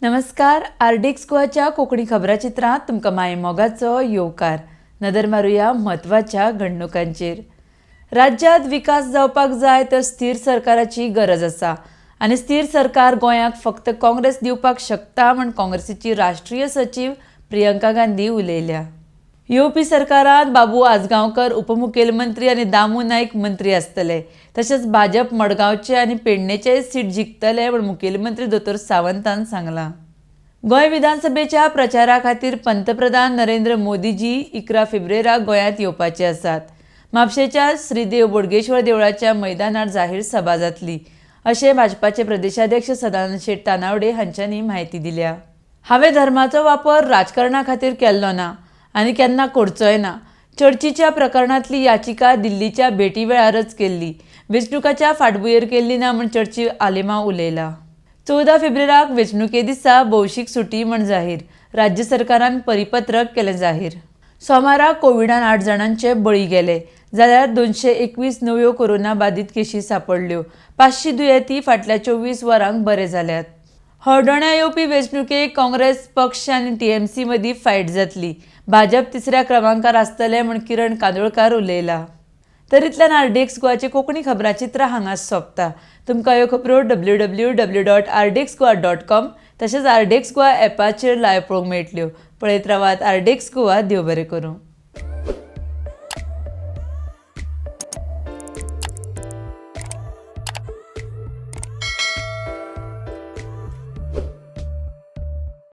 नमस्कार. आरडीएक्स गोवाच्या कोंकणी खबराचित्रांत तुमकां माय मोगाचो येवकार. नदर मारुया म्हत्वाच्या घडणुकांचेर. राज्यांत विकास जावपाक जाय तर स्थिर सरकाराची गरज आसा आनी स्थिर सरकार गोंयाक फक्त काँग्रेस दिवपाक शकता म्हण काँग्रेसीची राष्ट्रीय सचीव प्रियंका गांधी उलयल्या. येवपी सरकारांत बाबू आजगांवकर उपमुखेलमंत्री आनी दामू नायक मंत्री आसतले. तशेंच भाजप मडगांवचे आनी पेडणेचेय सीट जिखतले म्हण मुखेलमंत्री दोतोर सावंतान सांगलां. गोंय विधानसभेच्या प्रचारा खातीर पंतप्रधान नरेंद्र मोदीजी 11 फेब्रुवाराक गोंयांत येवपाचे आसात. म्हापशेच्या श्रीदेव बोडगेश्वर देवळाच्या मैदानार जाहीर सभा जातली अशें भाजपाचे प्रदेशाध्यक्ष सदानंद शेट तानावडे हांच्यांनी म्हायती दिल्या. हांवें धर्माचो वापर राजकारणा खातीर केल्लो ना आनी केन्ना करचोय ना. चर्चीच्या प्रकरणांतली याचिका दिल्लीच्या भेटी वेळारच केल्ली. वेंचणुकाच्या फाटभुंयेर केल्ली ना म्हूण चर्ची आलेमांव उलयला. 14 फेब्रुवाराक वेंचणुके दिसा भौशीक सुटी म्हण जाहीर. राज्य सरकारान परिपत्रक केलें जाहीर. सोमाराक कोविडान 8 जाणांचे बळी गेले जाल्यार 221 नव्यो कोरोना बाधित केशी सांपडल्यो. 500 दुयेंती फाटल्या 24 वरांक बरे जाल्यात. हळडोण्या येवपी वेंचणुकेक काँग्रेस पक्ष आनी टीएमसी मदीं फायट जातली. भाजप तिसऱ्या क्रमांकार आसतले म्हण किरण कांदोळकार उलयला. तर इतल्यान आरडीएक्स गोवाचे कोंकणी खबराचित्रां हांगाच सोंपता. तुमकां ह्यो खबरो www.rdxgoa.com तशेंच आरडीएक्स गोवा ॲपाचेर लायव्ह पळोवंक मेळटल्यो. पळयत रावात आरडीएक्स गोवा. देव बरें करूं.